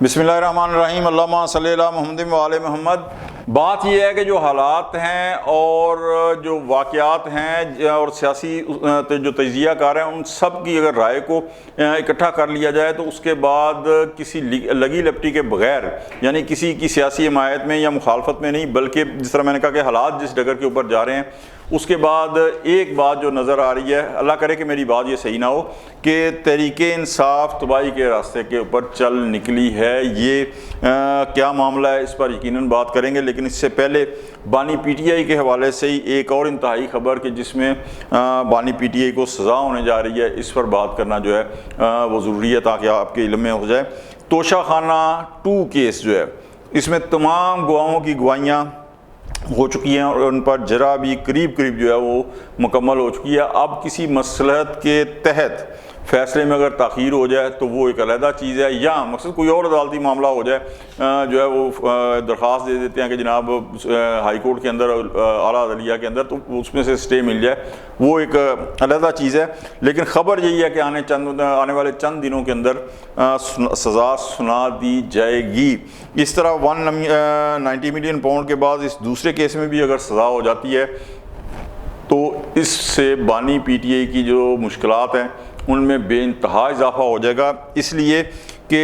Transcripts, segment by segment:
بسم اللہ الرحمن الرحیم، اللہم صلی علی محمد و آل محمد۔ بات یہ ہے کہ جو حالات ہیں اور جو واقعات ہیں اور سیاسی جو تجزیہ کار ہیں، ان سب کی اگر رائے کو اکٹھا کر لیا جائے تو اس کے بعد کسی لگی لپٹی کے بغیر، یعنی کسی کی سیاسی حمایت میں یا مخالفت میں نہیں، بلکہ جس طرح میں نے کہا کہ حالات جس ڈگر کے اوپر جا رہے ہیں، اس کے بعد ایک بات جو نظر آ رہی ہے، اللہ کرے کہ میری بات یہ صحیح نہ ہو، کہ تحریک انصاف تباہی کے راستے کے اوپر چل نکلی ہے۔ یہ کیا معاملہ ہے، اس پر یقیناً بات کریں گے، لیکن اس سے پہلے بانی پی ٹی آئی کے حوالے سے ہی ایک اور انتہائی خبر کہ جس میں بانی پی ٹی آئی کو سزا ہونے جا رہی ہے، اس پر بات کرنا جو ہے وہ ضروری ہے تاکہ آپ کے علم میں ہو جائے۔ توشہ خانہ 2 کیس جو ہے، اس میں تمام گواہوں کی گواہیاں ہو چکی ہیں اور ان پر جرا بھی قریب جو ہے وہ مکمل ہو چکی ہے۔ اب کسی مصلحت کے تحت فیصلے میں اگر تاخیر ہو جائے تو وہ ایک علیحدہ چیز ہے، یا مقصد کوئی اور عدالتی معاملہ ہو جائے، جو ہے وہ درخواست دے دیتے ہیں کہ جناب ہائی کورٹ کے اندر، اعلیٰ عدلیہ کے اندر، تو اس میں سے سٹے مل جائے، وہ ایک علیحدہ چیز ہے۔ لیکن خبر یہی ہے کہ آنے والے چند دنوں کے اندر سزا سنا دی جائے گی۔ اس طرح 190 ملین پاؤنڈ کے بعد اس دوسرے کیس میں بھی اگر سزا ہو جاتی ہے تو اس سے بانی پی ٹی آئی کی جو مشکلات ہیں ان میں بے انتہا اضافہ ہو جائے گا، اس لیے کہ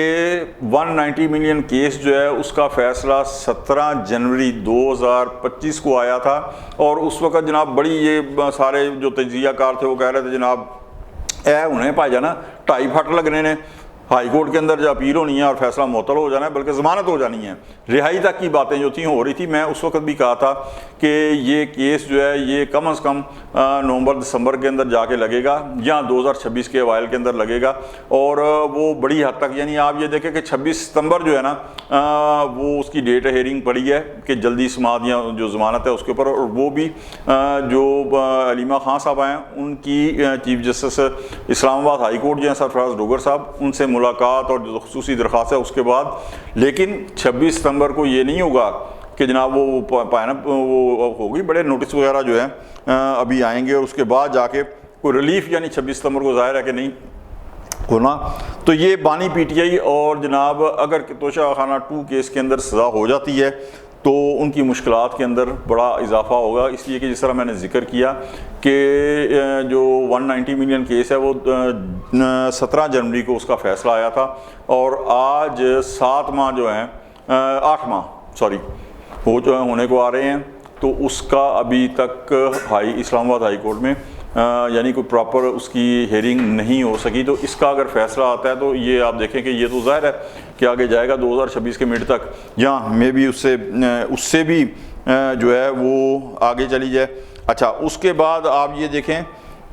190 ملین کیس جو ہے اس کا فیصلہ 17 جنوری 2025 کو آیا تھا، اور اس وقت جناب بڑی یہ سارے جو تجزیہ کار تھے وہ کہہ رہے تھے جناب انہیں پائی جانا 2.5 پھٹ لگنے نے، ہائی کورٹ کے اندر جو اپیل ہونی ہے اور فیصلہ معطل ہو جانا ہے، بلکہ ضمانت ہو جانی ہے، رہائی تک کی باتیں جو تھیں ہو رہی تھی۔ میں اس وقت بھی کہا تھا کہ یہ کیس جو ہے یہ کم از کم نومبر دسمبر کے اندر جا کے لگے گا، یا 2026 کے اوائل کے اندر لگے گا، اور وہ بڑی حد تک، یعنی آپ یہ دیکھیں کہ 26 ستمبر جو ہے نا وہ اس کی ڈیٹ ہیئرنگ پڑی ہے کہ جلدی سماعت یا جو ضمانت ہے اس کے اوپر، اور وہ بھی جو علیمہ خان صاحب ہیں ان کی چیف جسٹس اسلام آباد ہائی کورٹ جو ہیں سرفراز ڈوگر صاحب، ان سے ملاقات اور جو خصوصی درخواست ہے اس کے بعد۔ لیکن 26 ستمبر کو یہ نہیں ہوگا کہ جناب وہ ہوگی، بڑے نوٹس وغیرہ جو ہیں ابھی آئیں گے، اور اس کے بعد جا کے کوئی ریلیف، یعنی 26 ستمبر کو ظاہر ہے کہ نہیں ہونا۔ تو یہ بانی پی ٹی آئی اور جناب اگر توشہ خانہ 2 کیس کے اندر سزا ہو جاتی ہے تو ان کی مشکلات کے اندر بڑا اضافہ ہوگا، اس لیے کہ جس طرح میں نے ذکر کیا کہ جو 190 ملین کیس ہے وہ 17 جنوری کو اس کا فیصلہ آیا تھا، اور آج 7 ماہ جو ہیں 8 ماہ ہونے کو آ رہے ہیں، تو اس کا ابھی تک اسلام آباد ہائی کورٹ میں یعنی کوئی پراپر اس کی ہیئرنگ نہیں ہو سکی۔ تو اس کا اگر فیصلہ آتا ہے تو یہ آپ دیکھیں کہ یہ تو ظاہر ہے کہ آگے جائے گا 2026 کے مڈ تک، یا میں بھی اس سے بھی جو ہے وہ آگے چلی جائے۔ اچھا، اس کے بعد آپ یہ دیکھیں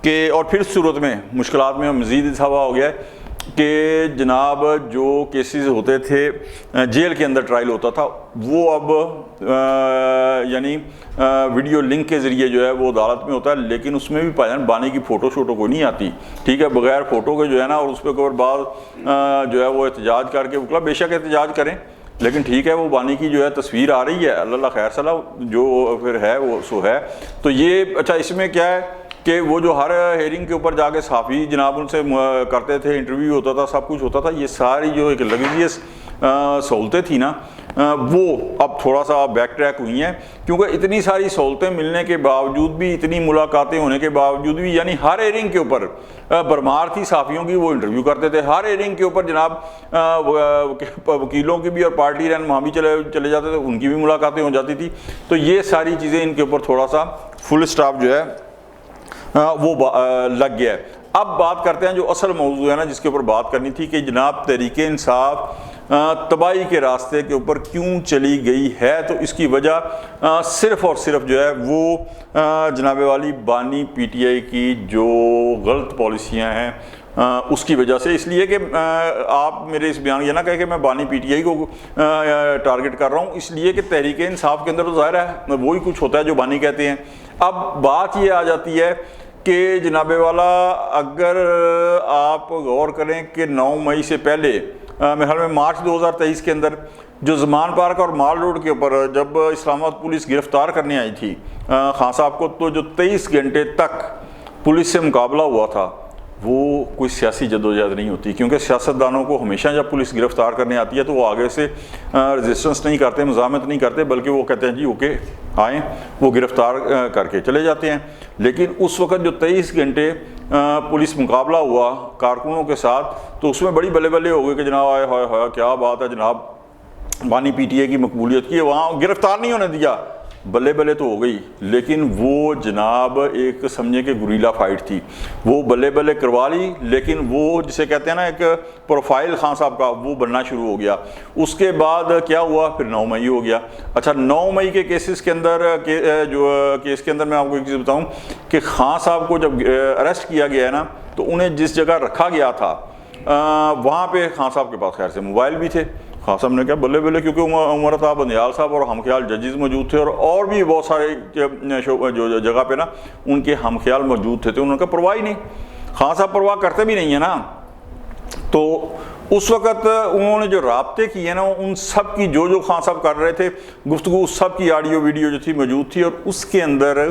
کہ اور پھر صورت میں مشکلات میں مزید اضافہ ہو گیا ہے کہ جناب جو کیسز ہوتے تھے جیل کے اندر ٹرائل ہوتا تھا، وہ اب یعنی ویڈیو لنک کے ذریعے جو ہے وہ عدالت میں ہوتا ہے، لیکن اس میں بھی پاجان بانی کی فوٹو شوٹو کوئی نہیں آتی، ٹھیک ہے، بغیر فوٹو کے جو ہے نا، اور اس پہ کوئی بعض جو ہے وہ احتجاج کر کے وکلا بے شک احتجاج کریں، لیکن ٹھیک ہے وہ بانی کی جو ہے تصویر آ رہی ہے، اللہ خیر صلاح جو پھر ہے وہ سو ہے۔ تو یہ اچھا، اس میں کیا ہے کہ وہ جو ہر ہیئرنگ کے اوپر جا کے صحافی جناب ان سے کرتے تھے، انٹرویو ہوتا تھا، سب کچھ ہوتا تھا، یہ ساری جو ایک لگزریس سہولتیں تھیں نا، وہ اب تھوڑا سا بیک ٹریک ہوئی ہیں، کیونکہ اتنی ساری سہولتیں ملنے کے باوجود بھی، اتنی ملاقاتیں ہونے کے باوجود بھی، یعنی ہر ہیئرنگ کے اوپر بھرمار تھی صحافیوں کی، وہ انٹرویو کرتے تھے، ہر ہیئرنگ کے اوپر جناب وکیلوں کی بھی اور پارٹی رہنما بھی چلے جاتے تھے، ان کی بھی ملاقاتیں ہو جاتی تھی۔ تو یہ ساری چیزیں ان کے اوپر تھوڑا سا فل اسٹاپ جو ہے وہ لگ گیا ہے۔ اب بات کرتے ہیں جو اصل موضوع ہے نا، جس کے اوپر بات کرنی تھی کہ جناب تحریک انصاف تباہی کے راستے کے اوپر کیوں چلی گئی ہے۔ تو اس کی وجہ صرف اور صرف جو ہے وہ جناب والی بانی پی ٹی آئی کی جو غلط پالیسیاں ہیں اس کی وجہ سے، اس لیے کہ آپ میرے اس بیان یہ نہ کہے کہ میں بانی پی ٹی آئی کو ٹارگٹ کر رہا ہوں، اس لیے کہ تحریک انصاف کے اندر تو ظاہر ہے وہی کچھ ہوتا ہے جو بانی کہتے ہیں۔ اب بات یہ آ جاتی ہے کہ جناب والا اگر آپ غور کریں کہ 9 مئی سے پہلے میرے خیال میں مارچ 2023 کے اندر جو زمان پارک اور مال روڈ کے اوپر جب اسلام آباد پولیس گرفتار کرنے آئی تھی خان صاحب کو، تو جو 23 گھنٹے تک پولیس سے مقابلہ ہوا تھا وہ کوئی سیاسی جدوجہد نہیں ہوتی، کیونکہ سیاستدانوں کو ہمیشہ جب پولیس گرفتار کرنے آتی ہے تو وہ آگے سے ریزسٹنس نہیں کرتے، مزاحمت نہیں کرتے، بلکہ وہ کہتے ہیں جی اوکے آئیں، وہ گرفتار کر کے چلے جاتے ہیں۔ لیکن اس وقت جو 23 گھنٹے پولیس مقابلہ ہوا کارکنوں کے ساتھ، تو اس میں بڑی بلے بلے ہو گئے کہ جناب آئے ہائے ہائے کیا بات ہے جناب، بانی پی ٹی اے کی مقبولیت کی ہے، وہاں گرفتار نہیں ہونے دیا، بلے بلے تو ہو گئی، لیکن وہ جناب ایک سمجھے کہ گوریلا فائٹ تھی، وہ بلے بلے کروا لی، لیکن وہ جسے کہتے ہیں نا ایک پروفائل خان صاحب کا وہ بننا شروع ہو گیا۔ اس کے بعد کیا ہوا، پھر 9 مئی ہو گیا۔ اچھا 9 مئی کے کیسز کے اندر جو کیس کے اندر میں آپ کو ایک چیز بتاؤں کہ خان صاحب کو جب اریسٹ کیا گیا ہے نا، تو انہیں جس جگہ رکھا گیا تھا وہاں پہ خان صاحب کے پاس خیر سے موبائل بھی تھے۔ خان صاحب نے کہا بلے بلے، کیونکہ عمر عطا بندیال صاحب اور ہم خیال ججز موجود تھے، اور بھی بہت سارے جو جگہ پہ نا ان کے ہم خیال موجود تھے، تو انہوں نے کہا پرواہ ہی نہیں، خان صاحب پرواہ کرتے بھی نہیں ہیں نا۔ تو اس وقت انہوں نے جو رابطے کیے نا ان سب کی جو خان صاحب کر رہے تھے گفتگو، اس سب کی آڈیو ویڈیو جو تھی موجود تھی، اور اس کے اندر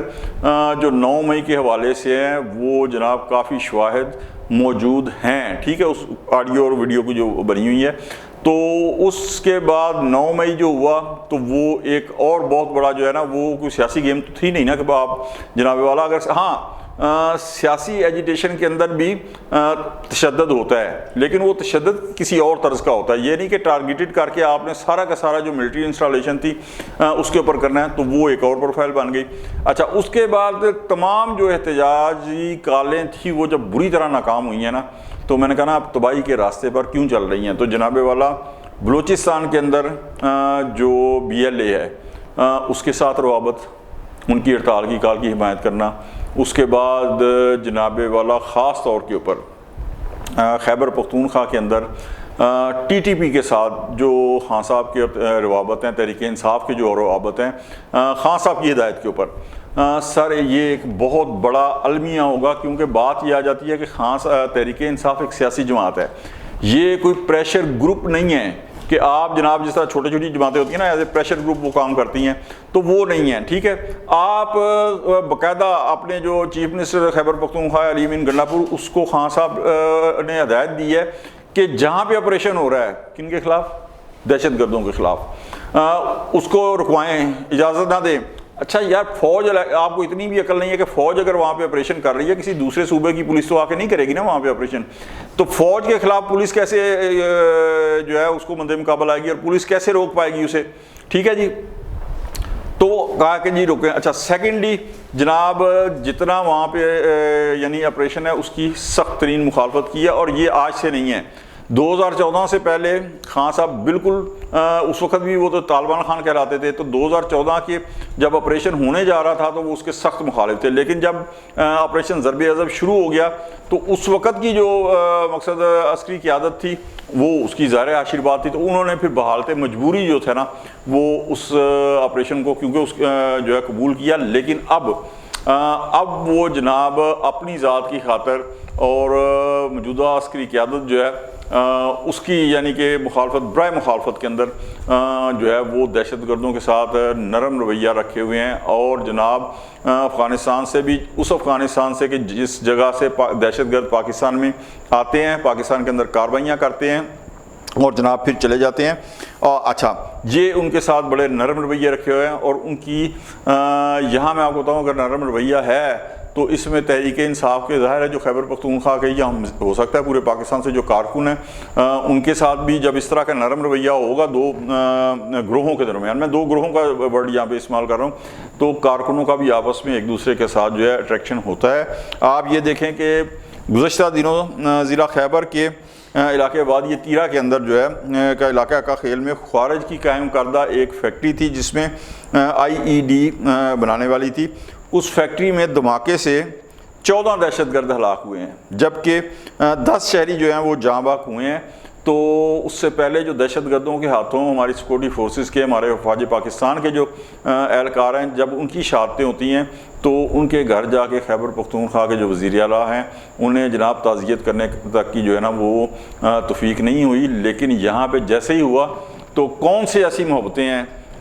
جو 9 مئی کے حوالے سے ہیں وہ جناب کافی شواہد موجود ہیں، ٹھیک ہے، اس آڈیو اور ویڈیو کی جو بنی ہوئی ہے۔ تو اس کے بعد 9 مئی جو ہوا تو وہ ایک اور بہت بڑا جو ہے نا، وہ کوئی سیاسی گیم تو تھی نہیں نا کہ آپ جناب والا، اگر ہاں سیاسی ایجیٹیشن کے اندر بھی تشدد ہوتا ہے، لیکن وہ تشدد کسی اور طرز کا ہوتا ہے، یہ نہیں کہ ٹارگیٹڈ کر کے آپ نے سارا کا سارا جو ملٹری انسٹالیشن تھی اس کے اوپر کرنا ہے، تو وہ ایک اور پروفائل بن گئی۔ اچھا اس کے بعد تمام جو احتجاجی کالیں تھیں وہ جب بری طرح ناکام ہوئی ہیں نا، تو میں نے کہا نا آپ تباہی کے راستے پر کیوں چل رہی ہیں، تو جناب والا بلوچستان کے اندر جو BLA ہے اس کے ساتھ روابط، ان کی ہڑتال کی کال کی حمایت کرنا، اس کے بعد جناب والا خاص طور کے اوپر خیبر پختونخوا کے اندر TTP کے ساتھ جو خان صاحب کے روابط ہیں، تحریک انصاف کے جو روابط ہیں خان صاحب کی ہدایت کے اوپر، سر یہ ایک بہت بڑا المیہ ہوگا، کیونکہ بات یہ آ جاتی ہے کہ تحریک انصاف ایک سیاسی جماعت ہے، یہ کوئی پریشر گروپ نہیں ہے کہ آپ جناب جس طرح چھوٹی چھوٹی جماعتیں ہوتی ہیں نا ایز اے پریشر گروپ وہ کام کرتی ہیں، تو وہ نہیں ہیں، ٹھیک ہے۔ آپ باقاعدہ اپنے جو چیف منسٹر خیبر پختونخوا علی امین گنڈاپور، اس کو خان صاحب نے ہدایت دی ہے کہ جہاں پہ آپریشن ہو رہا ہے کن کے خلاف، دہشت گردوں کے خلاف، اس کو رکوائیں، اجازت نہ دیں۔ اچھا یار فوج، آپ کو اتنی بھی عقل نہیں ہے کہ فوج اگر وہاں پہ آپریشن کر رہی ہے، کسی دوسرے صوبے کی پولیس تو آ کے نہیں کرے گی نا وہاں پہ آپریشن، تو فوج کے خلاف پولیس کیسے جو ہے اس کو مد مقابل آئے گی، اور پولیس کیسے روک پائے گی اسے، ٹھیک ہے جی۔ تو کہا کہ جی روکیں۔ اچھا سیکنڈلی جناب جتنا وہاں پہ یعنی آپریشن ہے اس کی سخت ترین مخالفت کی ہے، اور یہ آج سے نہیں ہے، 2014 سے پہلے خان صاحب بالکل اس وقت بھی وہ تو طالبان خان کہلاتے تھے، تو 2014 کے جب آپریشن ہونے جا رہا تھا تو وہ اس کے سخت مخالف تھے، لیکن جب آپریشن ضرب عضب شروع ہو گیا تو اس وقت کی جو مقصد عسکری قیادت تھی وہ اس کی ظاہر آشیرواد تھی، تو انہوں نے پھر بحالت مجبوری جو تھا نا وہ اس آپریشن کو کیونکہ اس جو ہے قبول کیا، لیکن اب وہ جناب اپنی ذات کی خاطر اور موجودہ عسکری قیادت جو ہے اس کی یعنی کہ مخالفت برائے مخالفت کے اندر جو ہے وہ دہشت گردوں کے ساتھ نرم رویہ رکھے ہوئے ہیں، اور جناب افغانستان سے بھی، اس افغانستان سے کہ جس جگہ سے دہشت گرد پاکستان میں آتے ہیں، پاکستان کے اندر کارروائیاں کرتے ہیں اور جناب پھر چلے جاتے ہیں، اچھا یہ ان کے ساتھ بڑے نرم رویے رکھے ہوئے ہیں، اور ان کی یہاں میں آپ کو بتاؤں اگر نرم رویہ ہے تو اس میں تحریک انصاف کے ظاہر ہے جو خیبر پختونخوا کے یا ہو سکتا ہے پورے پاکستان سے جو کارکن ہیں ان کے ساتھ بھی جب اس طرح کا نرم رویہ ہوگا دو گروہوں کے درمیان، میں دو گروہوں کا ورڈ یہاں پہ استعمال کر رہا ہوں، تو کارکنوں کا بھی آپس میں ایک دوسرے کے ساتھ جو ہے اٹریکشن ہوتا ہے۔ آپ یہ دیکھیں کہ گزشتہ دنوں ضلع خیبر کے علاقے وادی تیرہ کے اندر جو ہے کا علاقہ کا خیل میں خارج کی قائم کردہ ایک فیکٹری تھی جس میں IED بنانے والی تھی، اس فیکٹری میں دھماکے سے 14 دہشت گرد ہلاک ہوئے ہیں، جبکہ 10 شہری جو ہیں وہ جاں بحق ہوئے ہیں۔ تو اس سے پہلے جو دہشت گردوں کے ہاتھوں ہماری سیکورٹی فورسز کے، ہمارے فوج پاکستان کے جو اہلکار ہیں، جب ان کی شہادتیں ہوتی ہیں تو ان کے گھر جا کے خیبر پختونخوا کے جو وزیر اعلیٰ ہیں انہیں جناب تعزیت کرنے تک کی جو ہے نا وہ توفیق نہیں ہوئی، لیکن یہاں پہ جیسے ہی ہوا تو کون سے ایسی محبتیں ہیں،